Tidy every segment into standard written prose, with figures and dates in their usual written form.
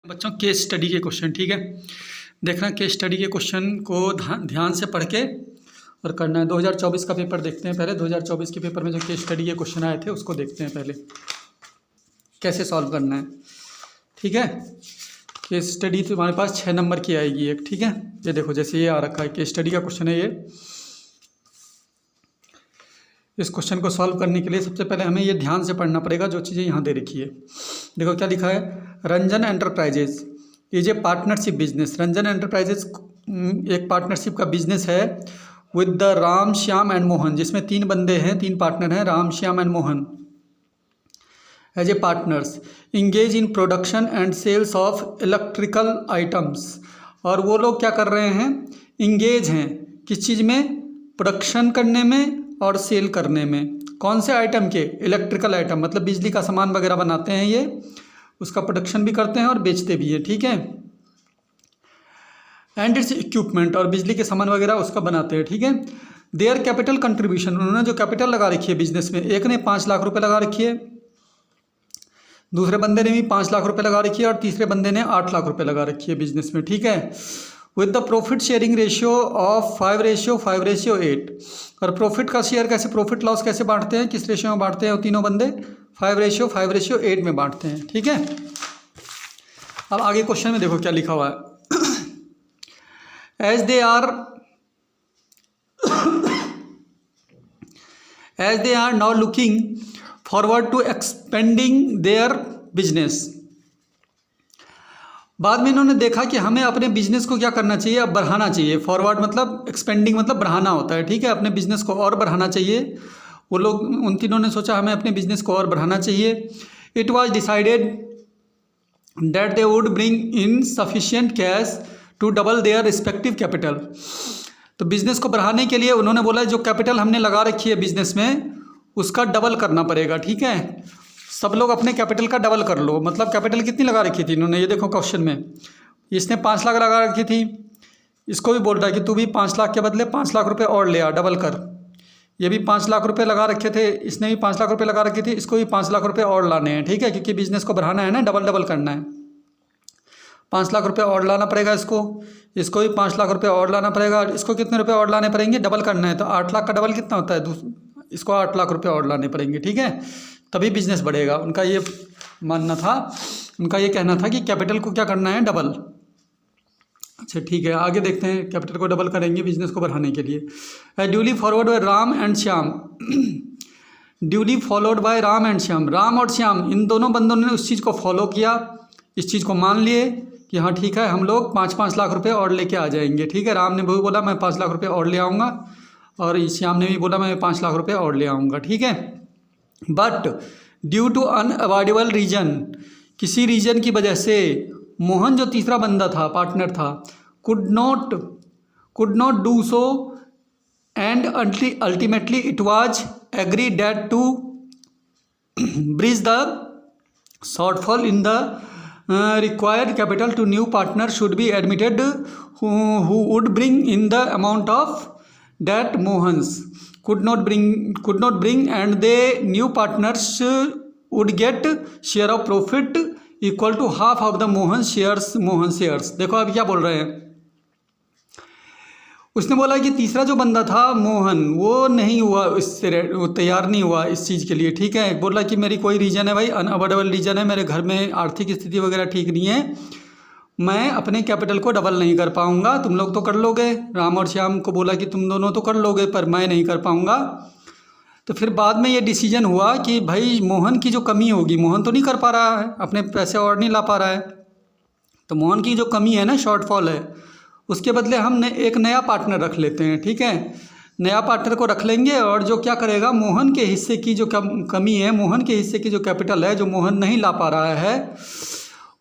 बच्चों case study के question, ठीक है। देखना केस स्टडी के क्वेश्चन को ध्यान से पढ़ के और करना है। 2024 का पेपर देखते हैं पहले। 2024 के पेपर में जो केस स्टडी के क्वेश्चन आए थे उसको देखते हैं पहले, कैसे सॉल्व करना है, ठीक है। केस स्टडी तो हमारे पास 6 नंबर की आएगी एक, ठीक है। ये देखो जैसे ये आ रखा है, केस स्टडी का क्वेश्चन है ये। इस क्वेश्चन को सॉल्व करने के लिए सबसे पहले हमें ये ध्यान से पढ़ना पड़ेगा जो चीज़ें यहाँ दे रखी है। देखो क्या लिखा है, Ranjan enterprises is a partnership business. Ranjan enterprises एक पार्टनरशिप का बिजनेस है with the Ram, Shyam and Mohan, जिसमें 3 बंदे हैं, 3 पार्टनर हैं, Ram, Shyam and Mohan as a partners engage in production and sales of electrical items. और वो लोग क्या कर रहे हैं, इंगेज हैं किस चीज़ में, प्रोडक्शन करने में और सेल करने में। कौन से आइटम के, इलेक्ट्रिकल आइटम, मतलब बिजली का सामान वगैरह बनाते हैं ये, उसका प्रोडक्शन भी करते हैं और बेचते भी हैं, ठीक है। एंड इट्स इक्विपमेंट, और बिजली के सामान वगैरह उसका बनाते हैं, ठीक है। देयर कैपिटल कंट्रीब्यूशन, उन्होंने जो कैपिटल लगा रखी है बिजनेस में, एक ने 5 लाख रुपए लगा रखी है, दूसरे बंदे ने भी 5 लाख रुपए लगा रखी है और तीसरे बंदे ने 8 लाख रुपए लगा रखी है बिजनेस में, ठीक है। With the profit sharing ratio of 5:8। और प्रॉफिट का शेयर कैसे, प्रॉफिट लॉस कैसे बांटते हैं, किस रेशियो में बांटते हैं, वो तीनों बंदे 5:8 में बांटते हैं, ठीक है। अब आगे क्वेश्चन में देखो क्या लिखा हुआ है। As they are now looking forward to expanding their business. बाद में इन्होंने देखा कि हमें अपने बिजनेस को क्या करना चाहिए, अब बढ़ाना चाहिए। फॉरवर्ड मतलब एक्सपेंडिंग मतलब बढ़ाना होता है, ठीक है। अपने बिजनेस को और बढ़ाना चाहिए। वो लोग, उन तीनों ने सोचा हमें अपने बिजनेस को और बढ़ाना चाहिए। It was decided that they would bring in sufficient cash to double their respective capital. तो बिजनेस को बढ़ाने के लिए उन्होंने बोला जो कैपिटल हमने लगा रखी है बिजनेस में उसका डबल करना पड़ेगा, ठीक है। सब लोग अपने कैपिटल का डबल कर लो। मतलब कैपिटल कितनी लगा रखी थी इन्होंने, ये देखो क्वेश्चन में, इसने 5 लाख लगा रखी थी, इसको भी बोल रहा है कि तू भी 5 लाख के बदले 5 लाख रुपए और ले आ, डबल कर। ये भी 5 लाख रुपए लगा रखे थे, इसने भी 5 लाख रुपए लगा रखी थी, इसको भी 5 लाख रुपए और लाने हैं, ठीक है, क्योंकि बिजनेस को बढ़ाना है ना, डबल करना है। 5 लाख रुपये और लाना पड़ेगा इसको भी 5 लाख रुपये और लाना पड़ेगा। इसको कितने रुपए और लाने पड़ेंगे, डबल करना है, तो 8 लाख का डबल कितना होता है, इसको 8 लाख रुपये और लाने पड़ेंगे, ठीक है, तभी बिजनेस बढ़ेगा। उनका ये मानना था, उनका ये कहना था कि कैपिटल को क्या करना है, डबल। अच्छा ठीक है, आगे देखते हैं, कैपिटल को डबल करेंगे बिजनेस को बढ़ाने के लिए। Duly forward bye Ram and Shyam, duly followed by Ram and Shyam, Ram और श्याम इन दोनों बंदों ने उस चीज़ को फॉलो किया, इस चीज़ को मान लिए कि हाँ ठीक है हम लोग 5-5 लाख रुपए और लेके आ जाएंगे, ठीक है। राम ने भी बोला मैं 5 लाख रुपए और ले आऊँगा और श्याम ने भी बोला मैं 5 लाख रुपए और ले आऊँगा, ठीक है। But due to unavoidable reason, किसी रीजन की वजह से मोहन जो तीसरा बंदा था, पार्टनर था, could not do so and ultimately it was agree that to bridge the shortfall in the required capital to new partner should be admitted who would bring in the amount of that Mohans could not bring and the new partners would get share of profit equal to half of the Mohan shares। देखो अब क्या बोल रहे हैं, उसने बोला कि तीसरा जो बंदा था मोहन, वो नहीं हुआ, इससे वो तैयार नहीं हुआ इस चीज़ के लिए, ठीक है। बोला कि मेरी कोई रीज़न है भाई, अनअवॉइडेबल रीज़न है, मेरे घर में आर्थिक स्थिति वगैरह ठीक नहीं है, मैं अपने कैपिटल को डबल नहीं कर पाऊंगा, तुम लोग तो कर लोगे। राम और श्याम को बोला कि तुम दोनों तो कर लोगे पर मैं नहीं कर पाऊंगा। तो फिर बाद में ये डिसीजन हुआ कि भाई मोहन की जो कमी होगी, मोहन तो नहीं कर पा रहा है, अपने पैसे और नहीं ला पा रहा है, तो मोहन की जो कमी है ना, शॉर्टफॉल है, उसके बदले हम एक नया पार्टनर रख लेते हैं, ठीक है। नया पार्टनर को रख लेंगे और जो क्या करेगा, मोहन के हिस्से की जो कमी है, मोहन के हिस्से की जो कैपिटल है जो मोहन नहीं ला पा रहा है,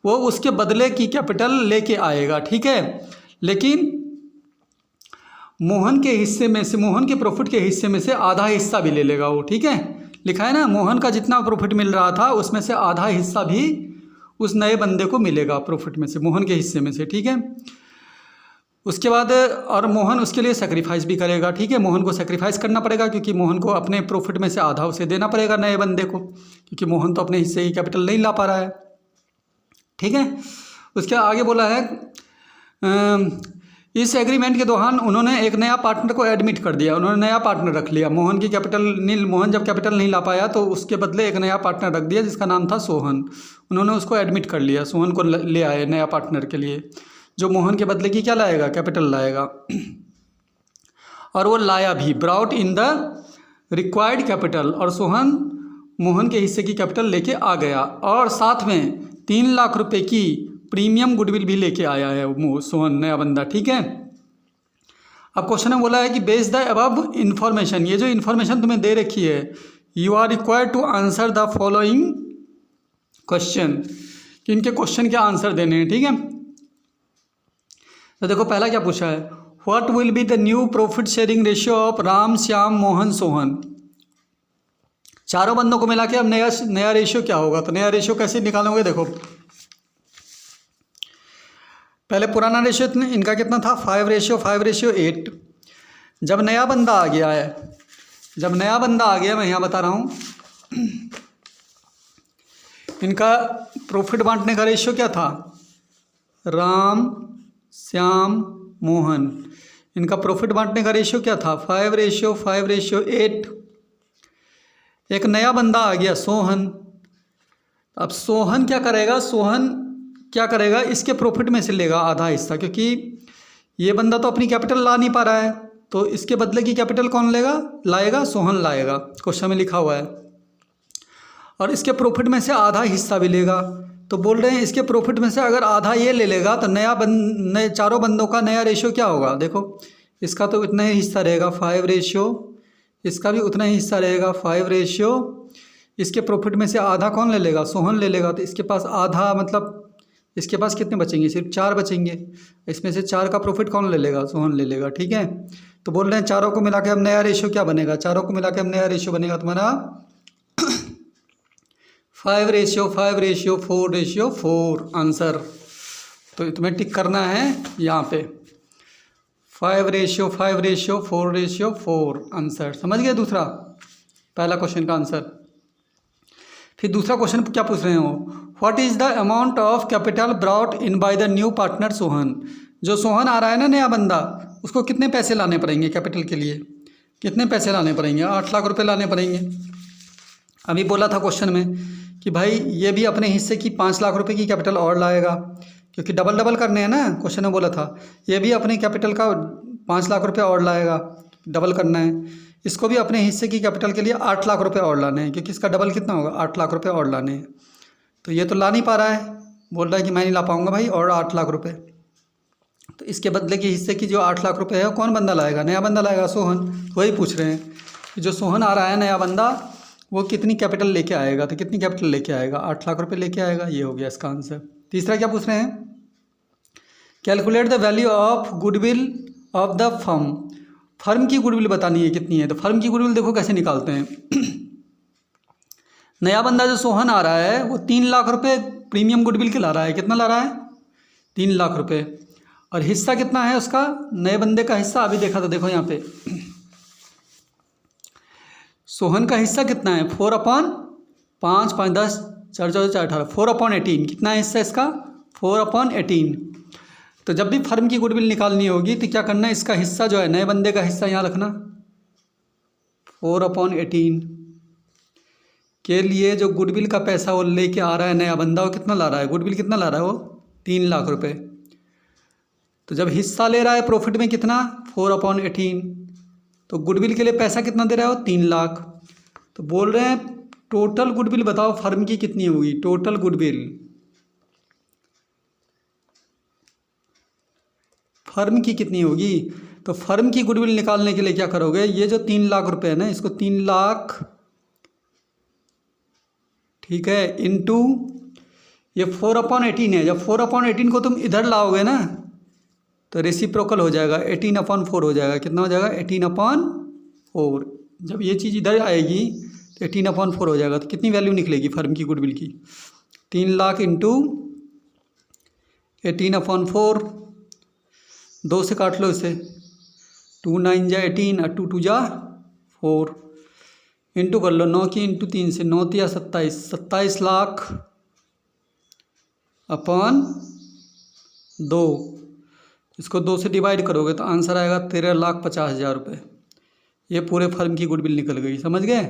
वो उसके बदले की कैपिटल लेके आएगा, ठीक है। लेकिन मोहन के हिस्से में से, मोहन के प्रॉफिट के हिस्से में से आधा हिस्सा भी ले लेगा वो, ठीक है। लिखा है ना, मोहन का जितना प्रॉफिट मिल रहा था उसमें से आधा हिस्सा भी उस नए बंदे को मिलेगा प्रॉफिट में से, मोहन के हिस्से में से, ठीक है। उसके बाद और मोहन उसके लिए सेक्रीफाइस भी करेगा, ठीक है। मोहन को सेक्रीफाइस करना पड़ेगा क्योंकि मोहन को अपने प्रॉफिट में से आधा उसे देना पड़ेगा नए बंदे को, क्योंकि मोहन तो अपने हिस्से की कैपिटल नहीं ला पा रहा है, ठीक है। उसके आगे बोला है इस एग्रीमेंट के दौरान उन्होंने एक नया पार्टनर को एडमिट कर दिया, उन्होंने नया पार्टनर रख लिया। मोहन की कैपिटल नील, मोहन जब कैपिटल नहीं ला पाया तो उसके बदले एक नया पार्टनर रख दिया जिसका नाम था सोहन। उन्होंने उसको एडमिट कर लिया, सोहन को ले आए नया पार्टनर के लिए, जो मोहन के बदले की क्या लाएगा, कैपिटल लाएगा। और वो लाया भी, brought in the required capital, और सोहन मोहन के हिस्से की कैपिटल लेके आ गया, और साथ में 3 लाख रुपए की प्रीमियम गुडविल भी लेके आया है वो सोहन, नया बंदा। ठीक है, अब क्वेश्चन में बोला है कि बेस्ड द अबव इंफॉर्मेशन, ये जो इन्फॉर्मेशन तुम्हें दे रखी है, you are required to answer the following question, कि इनके क्वेश्चन के आंसर देने हैं। ठीक है, तो देखो पहला क्या पूछा है, what will be the new profit sharing ratio of Ram, Shyam, Mohan, Sohan. चारों बंदों को मिला के अब नया रेशियो क्या होगा, तो नया रेशियो कैसे निकालोगे, देखो पहले पुराना रेशियो इनका कितना था, 5:8। जब नया बंदा आ गया है, जब नया बंदा आ गया, मैं यहाँ बता रहा हूँ, इनका प्रॉफिट बांटने का रेशियो क्या था, राम, श्याम, मोहन, इनका प्रॉफिट बांटने का रेशियो क्या था, 5:8। एक नया बंदा आ गया सोहन। अब सोहन क्या करेगा, सोहन क्या करेगा, इसके प्रॉफिट में से लेगा आधा हिस्सा, क्योंकि ये बंदा तो अपनी कैपिटल ला नहीं पा रहा है, तो इसके बदले की कैपिटल कौन लाएगा, सोहन लाएगा, क्वेश्चन में लिखा हुआ है। और इसके प्रॉफिट में से आधा हिस्सा भी लेगा, तो बोल रहे हैं इसके प्रॉफिट में से अगर आधा ये ले लेगा तो नए चारों बंदों का नया रेशियो क्या होगा, देखो इसका तो इतना ही हिस्सा रहेगा 5, इसका भी उतना ही हिस्सा रहेगा 5, इसके प्रॉफिट में से आधा कौन ले लेगा, सोहन ले लेगा, तो इसके पास आधा, मतलब इसके पास कितने बचेंगे, सिर्फ 4 बचेंगे, इसमें से 4 का प्रॉफिट कौन ले लेगा, सोहन ले लेगा। ठीक है, तो बोल रहे हैं चारों को मिला के अब नया रेशियो क्या बनेगा, चारों को मिला के अब नया रेशियो बनेगा तुम्हारा 5:4 आंसर। तो तुम्हें टिक करना है यहाँ पे 5:4 आंसर। समझ गए दूसरा, पहला क्वेश्चन का आंसर। फिर दूसरा क्वेश्चन क्या पूछ रहे हो, what is the amount of capital brought in by the new partner Sohan. जो सोहन आ रहा है ना नया बंदा, उसको कितने पैसे लाने पड़ेंगे कैपिटल के लिए, कितने पैसे लाने पड़ेंगे, 8 लाख रुपए लाने पड़ेंगे। अभी बोला था क्वेश्चन में कि भाई ये भी अपने हिस्से की 5 लाख रुपए की कैपिटल और लाएगा, क्योंकि डबल करने हैं ना, क्वेश्चन में बोला था ये भी अपने कैपिटल का 5 लाख रुपए और लाएगा, डबल करना है। इसको भी अपने हिस्से की कैपिटल के लिए 8 लाख रुपए और लाने हैं, क्योंकि इसका डबल कितना होगा, 8 लाख रुपए और लाने हैं। तो ये तो ला नहीं पा रहा है, बोल रहा है कि मैं नहीं ला पाऊंगा भाई, और 8 लाख रुपए। तो इसके बदले के हिस्से की जो 8 लाख रुपए है कौन बंदा लाएगा, नया बंदा लाएगा, सोहन। वही पूछ रहे हैं कि जो सोहन आ रहा है नया बंदा, वो कितनी कैपिटल लेके आएगा, तो कितनी कैपिटल लेके आएगा, 8 लाख रुपए लेके आएगा। ये हो गया इसका आंसर। तीसरा क्या पूछ रहे हैं, calculate the value of goodwill of the firm. Firm की गुडविल बतानी है कितनी है, तो फर्म की गुडविल देखो कैसे निकालते हैं। नया बंदा जो सोहन आ रहा है वो 3 लाख रुपए प्रीमियम गुडविल के ला रहा है, कितना ला रहा है, 3 लाख रुपए। और हिस्सा कितना है उसका, नए बंदे का हिस्सा अभी देखा था, देखो यहाँ पे सोहन का हिस्सा कितना है, 4/5, 5, 10, 4, 14, 4, 18, 4/18। कितना है हिस्सा इसका, 4/18। तो जब भी फर्म की गुडविल निकालनी होगी तो क्या करना है, इसका हिस्सा जो है नए बंदे का हिस्सा यहाँ रखना, 4/18 के लिए जो गुडविल का पैसा वो लेके आ रहा है नया बंदा, वो कितना ला रहा है, गुडविल कितना ला रहा है, वो 3 लाख रुपए। तो जब हिस्सा ले रहा है प्रॉफिट में कितना, 4/18, तो गुडविल के लिए पैसा कितना दे रहा है वो, 3 लाख। तो बोल रहे हैं टोटल गुडविल बताओ फर्म की कितनी होगी, टोटल गुडविल फर्म की कितनी होगी। तो फर्म की गुडविल निकालने के लिए क्या करोगे, ये जो 3 लाख रुपए है ना, इसको 3 लाख, ठीक है, इनटू ये 4/18 है। जब 4/18 को तुम इधर लाओगे ना तो रेसिप्रोकल हो जाएगा, 18/4 हो जाएगा। कितना हो जाएगा, 18/4। जब ये चीज़ इधर आएगी तो 18/4 हो जाएगा। तो कितनी वैल्यू निकलेगी फर्म की गुडविल की, 3 लाख इंटू 18/4, 2 से काट लो इसे, 2 9 जा 18 और 2 2 जा 4, इंटू कर लो 9 की इंटू 3 से, 9 या 27, 27 लाख अपन 2, इसको 2 से डिवाइड करोगे तो आंसर आएगा 13,50,000 रुपये। ये पूरे फर्म की गुडविल निकल गई, समझ गए।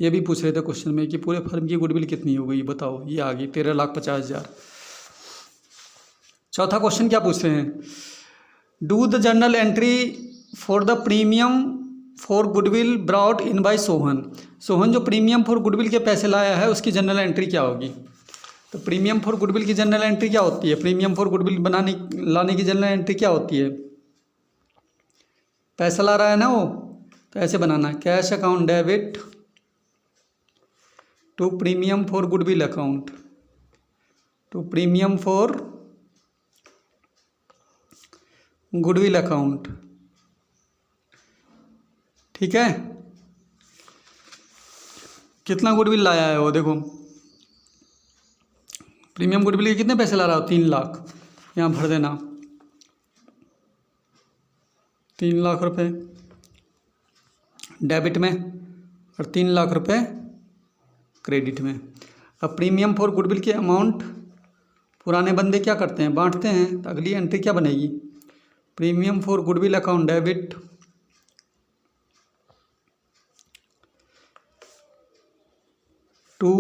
ये भी पूछ रहे थे क्वेश्चन में कि पूरे फर्म की गुडविल कितनी हो गई, बताओ। ये आ गई 13,50,000। चौथा क्वेश्चन क्या पूछ रहे हैं, do the journal entry for the premium for goodwill brought in bye Sohan. Sohan जो प्रीमियम फॉर गुडविल के पैसे लाया है उसकी जनरल एंट्री क्या होगी। तो प्रीमियम फॉर गुडविल की जनरल एंट्री क्या होती है, प्रीमियम फॉर गुडविल लाने की जनरल एंट्री क्या होती है। पैसा ला रहा है ना वो, तो ऐसे बनाना, cash account debit to premium for goodwill account, to premium for goodwill account, ठीक है। कितना गुडविल लाया है वो देखो, प्रीमियम गुडविल के कितने पैसे ला रहा हो, 3 लाख, यहाँ भर देना 3 लाख रुपए डेबिट में और 3 लाख रुपए क्रेडिट में। अब प्रीमियम फॉर गुडविल के अमाउंट पुराने बंदे क्या करते हैं, बांटते हैं, तो अगली एंट्री क्या बनेगी, premium for goodwill account debit to,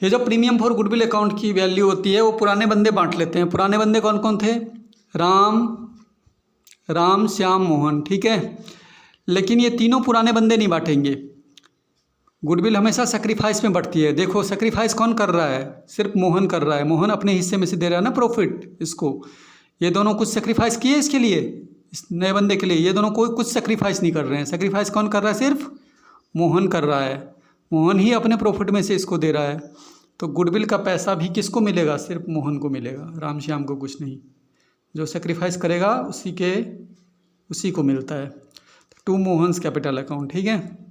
ये जो प्रीमियम फॉर गुडविल अकाउंट की वैल्यू होती है वो पुराने बंदे बांट लेते हैं। पुराने बंदे कौन कौन थे, राम श्याम मोहन, ठीक है। लेकिन ये तीनों पुराने बंदे नहीं बांटेंगे, गुडविल हमेशा सेक्रीफाइस में बढ़ती है। देखो सेक्रीफाइस कौन कर रहा है, सिर्फ मोहन कर रहा है, मोहन अपने हिस्से में से दे रहा है ना प्रॉफिट इसको। ये दोनों कुछ सेक्रीफाइस किए इसके लिए, इस नए बंदे के लिए, ये दोनों कोई कुछ सेक्रीफाइस नहीं कर रहे हैं। सेक्रीफाइस कौन कर रहा है, सिर्फ मोहन कर रहा है, मोहन ही अपने प्रॉफिट में से इसको दे रहा है। तो गुडविल का पैसा भी किसको मिलेगा, सिर्फ मोहन को मिलेगा, राम श्याम को कुछ नहीं। जो सेक्रीफाइस करेगा उसी को मिलता है। टू मोहन्स कैपिटल अकाउंट, ठीक है।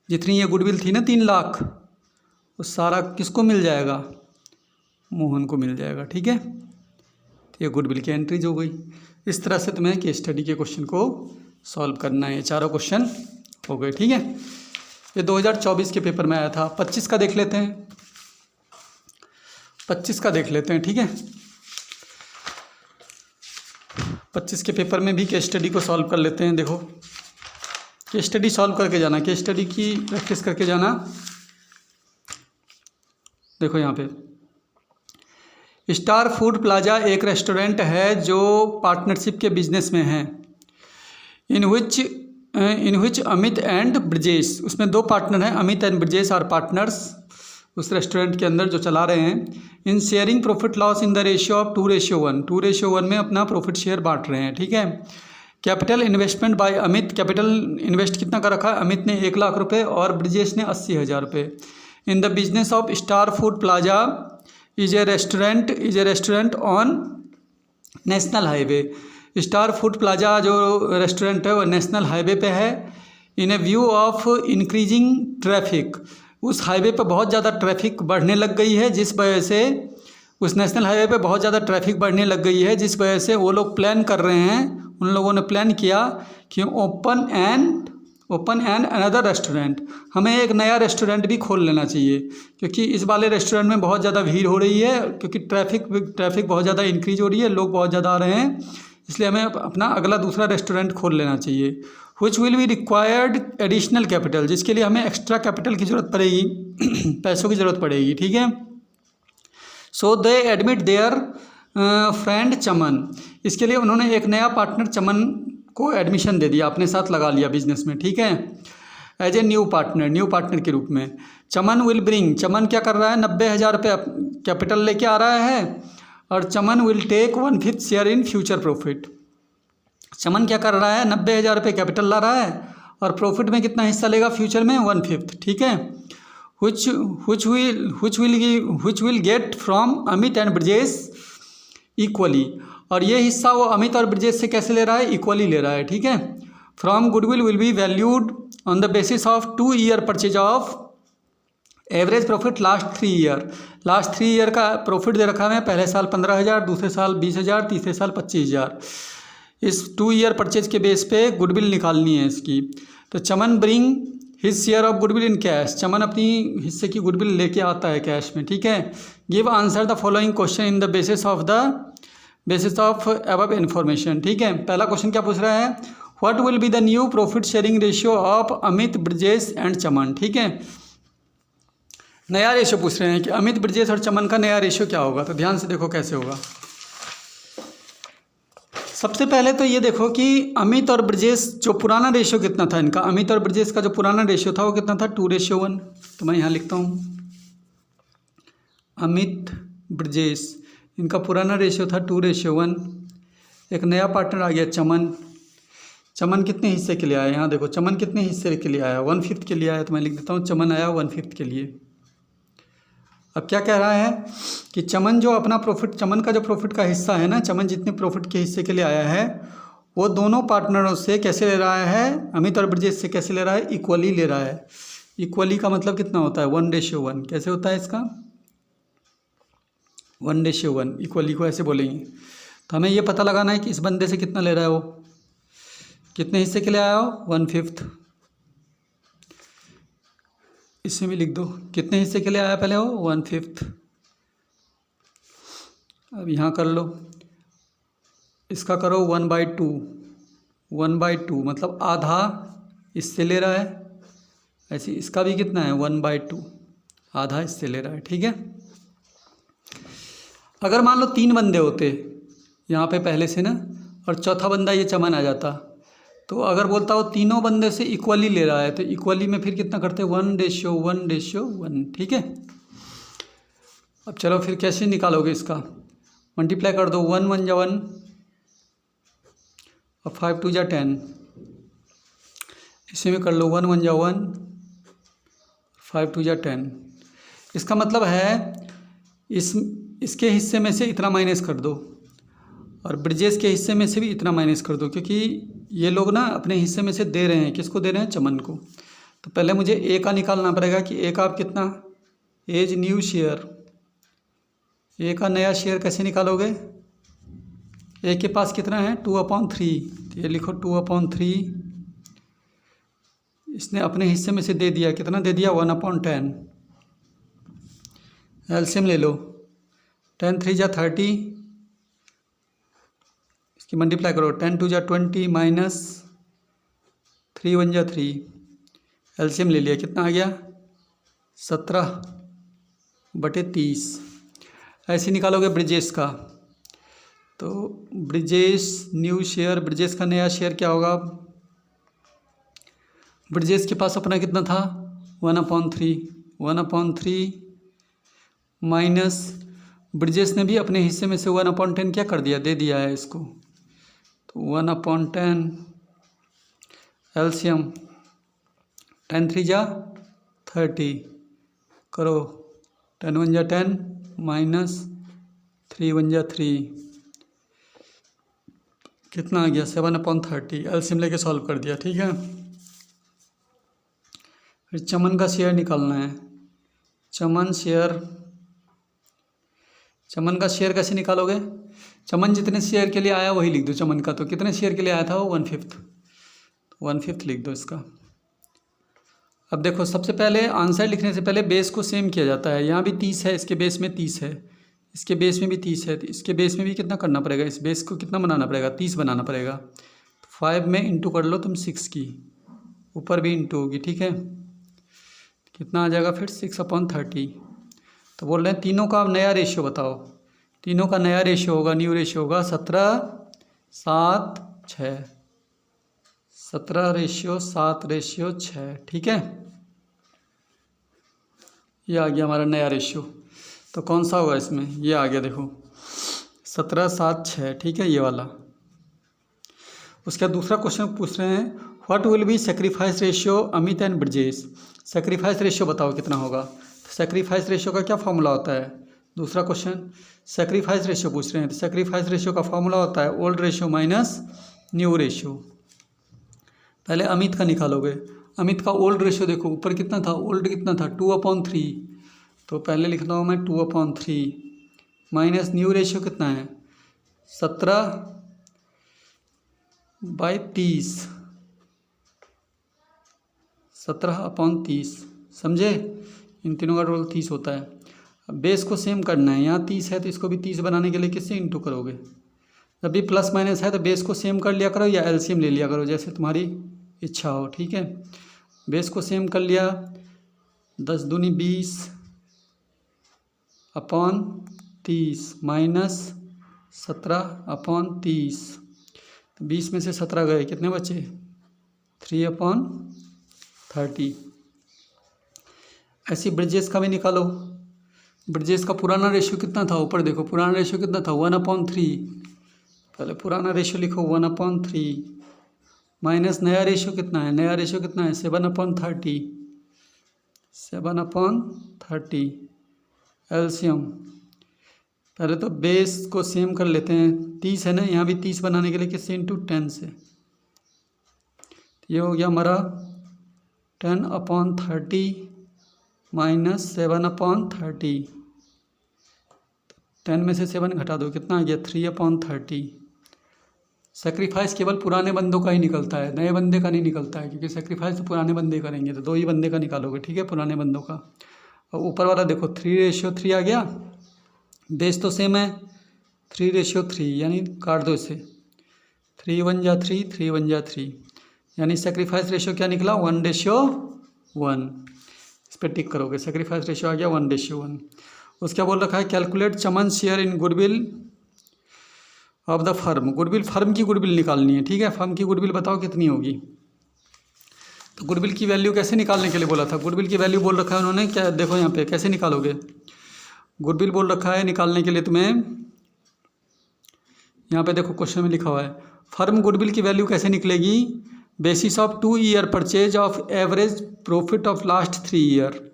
जितनी ये गुडविल थी ना 3 लाख, वो सारा किसको मिल जाएगा, मोहन को मिल जाएगा, ठीक है। तो ये गुडविल की एंट्रीज हो गई। इस तरह से तुम्हें केस स्टडी के क्वेश्चन को सॉल्व करना है। ये चारों क्वेश्चन हो गए, ठीक है। ये 2024 के पेपर में आया था। 25 का देख लेते हैं, 25 का देख लेते हैं, ठीक है। 25 के पेपर में भी केस स्टडी को सॉल्व कर लेते हैं। देखो केस स्टडी सॉल्व करके जाना, केस स्टडी की प्रैक्टिस करके जाना। देखो यहाँ पे स्टार फूड प्लाजा एक रेस्टोरेंट है जो पार्टनरशिप के बिजनेस में है, in which Amit and Brajesh, उसमें 2 पार्टनर हैं, Amit and Brajesh are partners उस रेस्टोरेंट के अंदर जो चला रहे हैं। In sharing profit loss in the ratio of 2:1, 2:1 में अपना प्रॉफिट शेयर बांट रहे हैं, ठीक है। Capital investment by Amit, capital invest कितना का रखा है, अमित ने 1 लाख रुपये और ब्रजेश ने 80,000 रुपये। In the business of star food plaza is a restaurant on national highway. Star food plaza जो रेस्टोरेंट है वो नेशनल हाईवे पे है। इन ए व्यू ऑफ इंक्रीजिंग ट्रैफिक, उस हाईवे पे बहुत ज़्यादा ट्रैफिक बढ़ने लग गई है, जिस वजह से उस नेशनल हाईवे पे बहुत ज़्यादा ट्रैफिक बढ़ने लग गई है, जिस वजह से वो लोग प्लान कर रहे हैं, उन लोगों ने प्लान किया कि ओपन एंड अनदर रेस्टोरेंट, हमें एक नया रेस्टोरेंट भी खोल लेना चाहिए, क्योंकि इस वाले रेस्टोरेंट में बहुत ज़्यादा भीड़ हो रही है, क्योंकि ट्रैफिक बहुत ज़्यादा इंक्रीज हो रही है, लोग बहुत ज़्यादा आ रहे हैं, इसलिए हमें अपना अगला दूसरा रेस्टोरेंट खोल लेना चाहिए। Which will be required additional capital, जिसके लिए हमें एक्स्ट्रा कैपिटल की ज़रूरत पड़ेगी, पैसों की ज़रूरत पड़ेगी, ठीक है। सो दे एडमिट देयर फ्रेंड चमन, इसके लिए उन्होंने एक नया पार्टनर चमन को एडमिशन दे दिया, अपने साथ लगा लिया बिजनेस में, ठीक है। एज ए न्यू पार्टनर के रूप में। चमन विल ब्रिंग, चमन क्या कर रहा है, 90,000 रुपये कैपिटल लेके आ रहा है, और Chaman will take 1/5 share in future profit. Chaman क्या कर रहा है, 90,000 रुपये कैपिटल ला रहा है और प्रॉफिट में कितना हिस्सा लेगा, फ्यूचर में 1/5, ठीक है। which will get from Amit and Brajesh equally, और ये हिस्सा वो अमित और ब्रजेश से कैसे ले रहा है, इक्वली ले रहा है, ठीक है। From goodwill will be valued on the basis of 2 year purchase of average profit last 3 year. Last 3 year का प्रॉफिट दे रखा है, पहले साल 15,000, दूसरे साल 20,000, तीसरे साल 25,000। इस 2 ईयर परचेज के बेस पे गुडविल निकालनी है इसकी। तो Chaman bring his share of goodwill in cash, Chaman अपनी हिस्से की गुडविल लेके आता है कैश में, ठीक है। Give answer the following question in the basis of above information, ठीक है। पहला क्वेश्चन क्या पूछ रहा है, what will be the new profit sharing ratio of Amit, Brajesh and Chaman, ठीक है। नया रेशियो पूछ रहे हैं कि अमित, ब्रजेश और चमन का नया रेशियो क्या होगा। तो ध्यान से देखो कैसे होगा। सबसे पहले तो ये देखो कि अमित और ब्रजेश जो पुराना रेशियो कितना था इनका, अमित और ब्रजेश का जो पुराना रेशियो था वो कितना था, 2:1। तो मैं यहाँ लिखता हूँ अमित ब्रजेश, इनका पुराना रेशियो था 2:1। एक नया पार्टनर आ गया चमन। चमन कितने हिस्से के लिए आया, यहाँ देखो चमन कितने हिस्से के लिए आया, 1/5 के लिए आया। तो मैं लिख देता हूँ चमन आया 1/5 के लिए। अब क्या कह रहा है कि चमन जो अपना प्रॉफिट, चमन का जो प्रॉफिट का हिस्सा है ना, चमन जितने प्रॉफिट के हिस्से के लिए आया है वो दोनों पार्टनरों से कैसे ले रहा है, अमित और ब्रजेश से कैसे ले रहा है, इक्वली ले रहा है। इक्वली का मतलब कितना होता है, 1:1। कैसे होता है इसका, 1:1। इक्वली को ऐसे बोलेंगे। तो हमें ये पता लगाना है कि इस बंदे से कितना ले रहा है, वो कितने हिस्से के लिए आया हो, 1/5। इसमें भी लिख दो कितने हिस्से के लिए आया पहले हो, 1/5। अब यहाँ कर लो, इसका करो 1/2। 1/2 मतलब आधा इससे ले रहा है, ऐसे इसका भी कितना है 1/2, आधा इससे ले रहा है, ठीक है। अगर मान लो 3 बंदे होते यहाँ पे पहले से ना, और चौथा बंदा ये चमन आ जाता, तो अगर बोलता हो तीनों बंदे से इक्वली ले रहा है, तो इक्वली में फिर कितना करते हैं, 1:1:1, ठीक है। अब चलो फिर कैसे निकालोगे इसका, मल्टीप्लाई कर दो, 1 1 जा 1 और 5 2 जा 10। इसी में कर लो 1 1 जा 1, 5 2 जा 10। इसका मतलब है इसके हिस्से में से इतना माइनस कर दो और ब्रजेश के हिस्से में से भी इतना माइनस कर दो, क्योंकि ये लोग ना अपने हिस्से में से दे रहे हैं, किसको दे रहे हैं, चमन को। तो पहले मुझे ए का निकालना पड़ेगा कि ए का आप कितना, एज न्यू शेयर, ए का नया शेयर कैसे निकालोगे, ए के पास कितना है 2/3, तो ये लिखो 2/3। इसने अपने हिस्से में से दे दिया, कितना दे दिया, 1/10। एलसीएम ले लो, 10 3 जा 30, इसकी मल्टीप्लाई करो, 10 2 जा 20 माइनस 3 1 जा 3। एलसीएम ले लिया, कितना आ गया 17/30। ऐसे निकालोगे ब्रजेश का, तो ब्रजेश न्यू शेयर, ब्रजेश का नया शेयर क्या होगा, ब्रजेश के पास अपना कितना था 1/3, 1/3 माइनस ब्रजेश ने भी अपने हिस्से में से 1/10 क्या कर दिया, दे दिया है इसको, तो 1/10 एलसीएम 10 3 जा 30 करो, 10 1 जा 10 माइनस 3 1 जा 3, कितना आ गया 7/30। एलसीएम लेके सॉल्व कर दिया, ठीक है। फिर चमन का शेयर निकालना है, चमन का शेयर कैसे निकालोगे, चमन जितने शेयर के लिए आया वही लिख दो चमन का। तो कितने शेयर के लिए आया था वो 1/5 लिख दो इसका। अब देखो सबसे पहले आंसर लिखने से पहले बेस को सेम किया जाता है। यहाँ भी 30 है, इसके बेस में 30 है, इसके बेस में भी 30 है, तो इसके बेस में भी कितना करना पड़ेगा, इस बेस को कितना बनाना पड़ेगा, 30 बनाना पड़ेगा। 5 में इंटू कर लो तुम 6 की, ऊपर भी इंटू होगी, ठीक है। कितना आ जाएगा फिर 6/30। तो बोल रहे हैं तीनों का नया रेशियो बताओ, तीनों का नया रेशियो होगा, न्यू रेशियो होगा 17:7:6, 17:7:6, ठीक है। ये आ गया हमारा नया रेशियो। तो कौन सा होगा इसमें, ये आ गया देखो 17:7:6, ठीक है, ये वाला। उसके बाद दूसरा क्वेश्चन पूछ रहे हैं, what will B sacrifice ratio Amit and Brajesh, sacrifice ratio बताओ कितना होगा। तो सेक्रीफाइस रेशियो का क्या फॉर्मूला होता है, दूसरा क्वेश्चन सेक्रीफाइस रेशियो पूछ रहे हैं। तो सेक्रीफाइस रेशियो का फॉर्मूला होता है old ratio minus new ratio. पहले अमित का निकालोगे, अमित का ओल्ड रेशियो देखो ऊपर कितना था, ओल्ड कितना था 2/3, तो पहले लिखता हूँ मैं 2/3 माइनस न्यू रेशियो कितना है 17/30, 17/30, समझे। इन तीनों का टोटल 30 होता है। अब बेस को सेम करना है, यहाँ 30 है तो इसको भी 30 बनाने के लिए किससे इंटू करोगे। जब भी प्लस माइनस है तो बेस को सेम कर लिया करो या एलसीएम ले लिया करो, जैसे तुम्हारी इच्छा हो, ठीक है। बेस को सेम कर लिया, 10 दूनी 20/30 माइनस 17/30, तो 20 में से 17 गए, कितने बचे 3/30। ऐसी ब्रिजेस का भी निकालो। ब्रिजेस का पुराना रेशियो कितना था, ऊपर देखो पुराना रेशियो कितना था 1/3। पहले पुराना रेशियो लिखो 1/3 माइनस नया रेशियो कितना है, नया रेशियो कितना है 7/30, 7/30 एलसीएम। पहले तो बेस को सेम कर लेते हैं, 30 है ना, यहाँ भी 30 बनाने के लिए किससे इंटू 10 से। ये हो गया हमारा 10/30 माइनस 7/30, 10 में से 7 घटा दो, कितना आ गया 3/30। सेक्रीफाइस केवल पुराने बंदों का ही निकलता है, नए बंदे का नहीं निकलता है, क्योंकि सेक्रीफाइस तो पुराने बंदे करेंगे, तो 2 ही बंदे का निकालोगे, ठीक है, पुराने बंदों का। और ऊपर वाला देखो 3/3 आ गया, बेस तो सेम है 3/3, यानी काट दो इसे, 3 1 जा 3, 3 1 जा 3, यानी सेक्रीफाइस रेशियो क्या निकला 1/1। इस पर टिक करोगे, सेक्रीफाइस रेशियो आ गया 1/1। उसका बोल रखा है calculate Chaman share in goodwill of the firm. Goodwill, firm की गुडविल निकालनी है, ठीक है। फर्म की गुडविल बताओ कितनी होगी। तो गुडविल की वैल्यू कैसे निकालने के लिए बोला था, गुडविल की वैल्यू बोल रखा है उन्होंने, क्या देखो यहाँ पे कैसे निकालोगे। गुडविल बोल रखा है निकालने के लिए तुम्हें, यहाँ पे देखो क्वेश्चन में लिखा हुआ है फर्म गुडविल की वैल्यू कैसे निकलेगी, basis of 2 year purchase of average profit of last 3 year,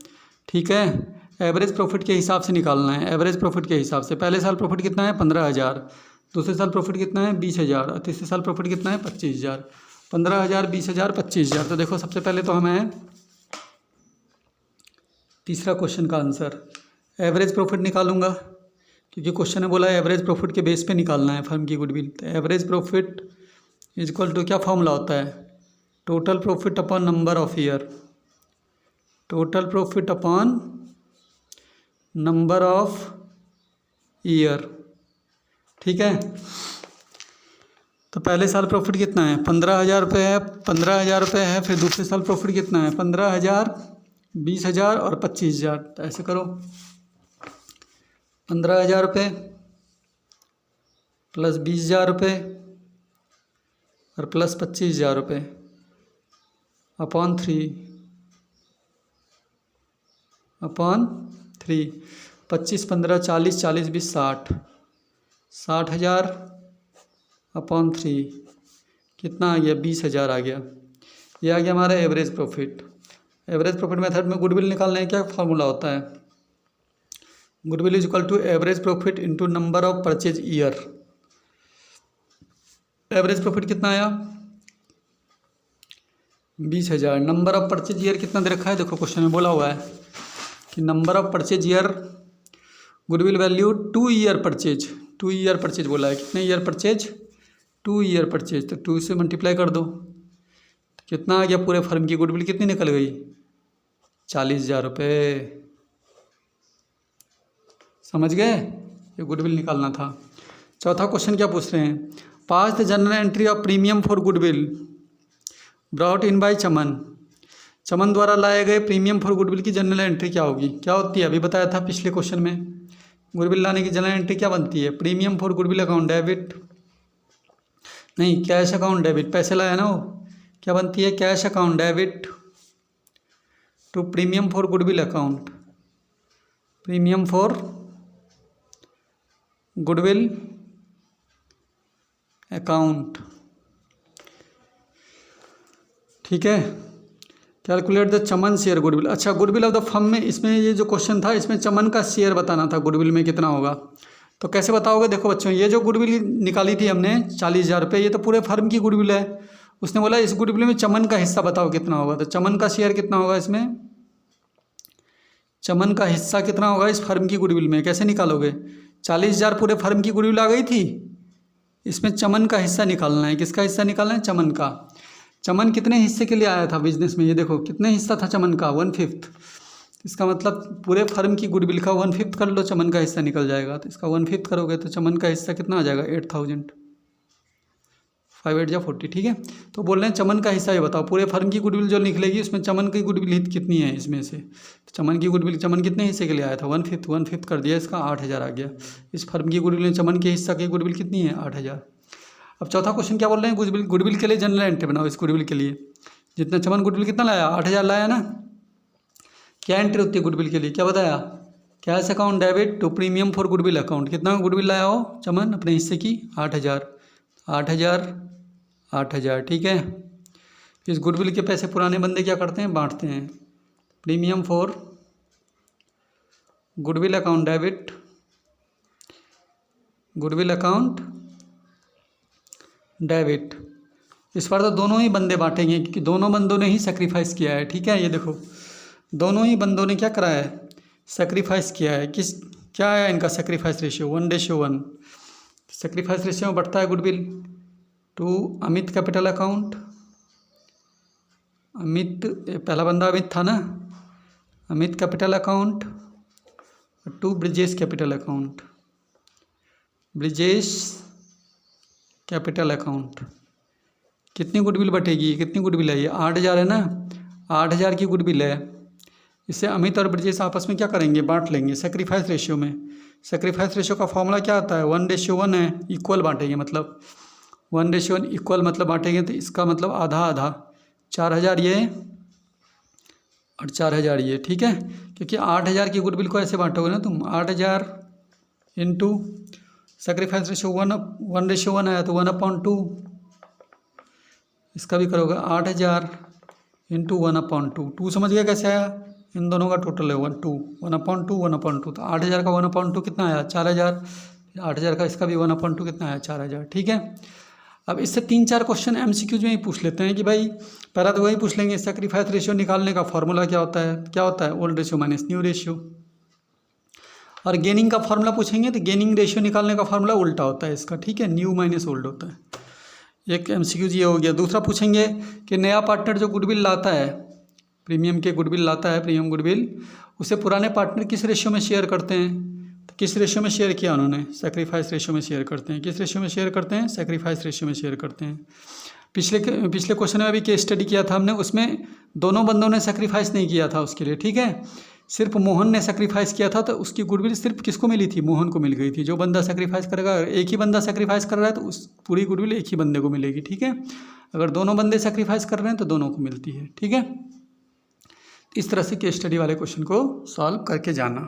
ठीक है। एवरेज प्रॉफिट के हिसाब से निकालना है, एवरेज प्रॉफिट के हिसाब से। पहले साल प्रॉफिट कितना है 15,000, दूसरे साल प्रॉफिट कितना है 20,000, और तीसरे साल प्रॉफिट कितना है 25,000। 15,000, 20,000, 25,000। तो देखो सबसे पहले तो हमें तीसरा क्वेश्चन का आंसर एवरेज प्रॉफिट निकालूंगा, क्योंकि क्वेश्चन ने बोला है एवरेज प्रॉफिट के बेस पे निकालना है फर्म की गुडविल। तो average profit is equal to क्या फॉर्मूला होता है, total profit upon number of year, total profit upon number of year, ठीक है। तो पहले साल प्रॉफिट कितना है 15,000 रुपये है, 15,000 रुपये है। फिर दूसरे साल प्रॉफिट कितना है 15,000, 20,000 और 25,000। तो ऐसे करो 15,000 रुपये प्लस 20,000 रुपये और प्लस 25,000 रुपये अपॉन 3, 25, 15, 40, 40, 20, 60, 60,000 अपॉन 3 कितना आ गया 20,000 आ गया। ये आ गया हमारा average profit. Average profit method में गुडविल निकालने का क्या फार्मूला होता है, goodwill is equal to average profit into number of purchase year. एवरेज प्रॉफिट कितना आया 20,000। नंबर ऑफ परचेज ईयर कितना दे रखा है, देखो क्वेश्चन में बोला हुआ है कि number of purchase year goodwill value 2 year purchase, 2 year purchase बोला है। कितने ईयर परचेज 2 ईयर परचेज, तो 2 से मल्टीप्लाई कर दो, तो कितना आ गया पूरे फर्म की गुडविल कितनी निकल गई 40,000 रुपये। समझ गए, ये गुडविल निकालना था। चौथा क्वेश्चन क्या पूछ रहे हैं, pass the general entry of premium for goodwill brought in by Chaman. Chaman द्वारा लाए गए प्रीमियम फॉर गुडविल की जनरल एंट्री क्या होगी, क्या होती है, अभी बताया था पिछले क्वेश्चन में। गुडविल लाने की जनरल एंट्री क्या बनती है, premium for goodwill account debit, नहीं कैश अकाउंट डेबिट, पैसे लाया ना वो, क्या बनती है cash account debit to premium for goodwill account, premium for goodwill account, ठीक है। Calculate the Chaman share goodwill. अच्छा, गुडविल ऑफ द फर्म में इसमें ये जो क्वेश्चन था इसमें चमन का शेयर बताना था गुडविल में कितना होगा। तो कैसे बताओगे, देखो बच्चों ये जो गुडविल निकाली थी हमने 40,000 रुपये, ये तो पूरे फर्म की गुडविल है। उसने बोला इस गुडविल में चमन का हिस्सा बताओ कितना होगा, तो चमन का शेयर कितना होगा इसमें, चमन का हिस्सा कितना होगा इस फर्म की गुडविल में, कैसे निकालोगे। 40,000 पूरे फर्म की गुडविल आ गई थी, इसमें चमन का हिस्सा निकालना है। किसका हिस्सा निकालना है, चमन का। चमन कितने हिस्से के लिए आया था बिजनेस में, ये देखो कितने हिस्सा था चमन का, 1/5। इसका मतलब पूरे फर्म की गुडविल का 1/5 कर लो, चमन का हिस्सा निकल जाएगा। तो इसका 1/5 करोगे तो चमन का हिस्सा कितना आ जाएगा, 8000। 5 8 जा 40, ठीक है। तो बोल रहे हैं चमन का हिस्सा ये बताओ, पूरे फर्म की गुडविल जो निकलेगी उसमें चमन की गुडविल कितनी है इसमें से। तो चमन की गुडविल, चमन कितने हिस्से के लिए आया था, 1/5 कर दिया, इसका 8000 आ गया। इस फर्म की गुडविल में चमन के हिस्सा की गुडविल कितनी है, 8000। अब चौथा क्वेश्चन क्या बोल रहे हैं, गुडविल के लिए जनरल एंट्री बनाओ। इस गुडविल के लिए जितना चमन गुडविल कितना लाया, 8000 लाया ना। क्या एंट्री होती है गुडविल के लिए, क्या बताया, cash account debit to premium for goodwill account. कितना गुडविल लाया हो चमन अपने हिस्से की, 8000 8000 8000, ठीक है। इस गुडविल के पैसे पुराने बंदे क्या करते हैं, बांटते हैं। Premium for goodwill account debit, goodwill account debit. इस बार तो दोनों ही बंदे बांटेंगे क्योंकि दोनों बंदों ने ही सेक्रीफाइस किया है, ठीक है। ये देखो दोनों ही बंदों ने क्या करा है, सेक्रीफाइस किया है। क्या है इनका सेक्रीफाइस रेशियो, 1:1। सेक्रीफाइस रेशियो में बढ़ता है goodwill to Amit capital account. Amit, पहला बंदा अमित था ना, Amit capital account to Brijesh capital account, Brijesh capital account. कितनी गुडविल बटेगी, कितनी गुडविल है ये, 8000 है ना, 8000 की गुडविल है। इससे अमित और ब्रिजेश आपस में क्या करेंगे, बांट लेंगे सेक्रीफाइस रेशियो में। सेक्रीफाइस रेशियो का फॉर्मूला क्या आता है, 1:1 है, इक्वल बांटेंगे, मतलब 1:1 इक्वल मतलब बांटेंगे तो इसका मतलब आधा आधा, 4000 ये और 4000 ये, ठीक है। क्योंकि 8000 की गुडविल को ऐसे बांटोगे ना तुम, 8000 इंटू सेक्रीफाइस रेशियो 1:1 आया तो 1/2। इसका भी करोगे 8000 इंटू 1/2। 2 समझ गया कैसे आया, इन दोनों का टोटल है 1/2, 1/2। तो 8000 का 1/2 कितना आया, 4000। 8000 का इसका भी 1/2 कितना आया, 4000, ठीक है। अब इससे 3-4 क्वेश्चन MCQs में ही पूछ लेते हैं कि भाई पहला तो वही पूछ लेंगे, सेक्रीफाइस रेशियो निकालने का फॉर्मूला क्या होता है, क्या होता है, old ratio minus new ratio. और गेनिंग का फार्मूला पूछेंगे तो गेनिंग रेशियो निकालने का फार्मूला उल्टा होता है इसका, ठीक है, न्यू माइनस ओल्ड होता है। एक MCQs ये हो गया। दूसरा पूछेंगे कि नया पार्टनर जो गुडविल लाता है, प्रीमियम के गुडविल लाता है, प्रीमियम गुडविल, उसे पुराने पार्टनर किस रेशियो में शेयर करते हैं। तो किस रेशियो में शेयर किया उन्होंने, सेक्रीफाइस रेशियो में शेयर करते हैं। किस रेशियो में शेयर करते हैं, सेक्रीफाइस रेशियो में शेयर करते हैं। पिछले क्वेश्चन में अभी केस स्टडी किया था हमने, उसमें दोनों बंदों ने सेक्रीफाइस नहीं किया था उसके लिए, ठीक है। सिर्फ मोहन ने सेक्रीफाइस किया था तो उसकी गुडविल सिर्फ किसको मिली थी, मोहन को मिल गई थी। जो बंदा सेक्रीफाइस करेगा, एक ही बंदा सेक्रीफाइस कर रहा है तो उस पूरी गुडविल एक ही बंदे को मिलेगी, ठीक है। अगर दोनों बंदे सेक्रीफाइस कर रहे हैं तो दोनों को मिलती है, ठीक है। इस तरह से केस स्टडी वाले क्वेश्चन को सॉल्व करके जाना।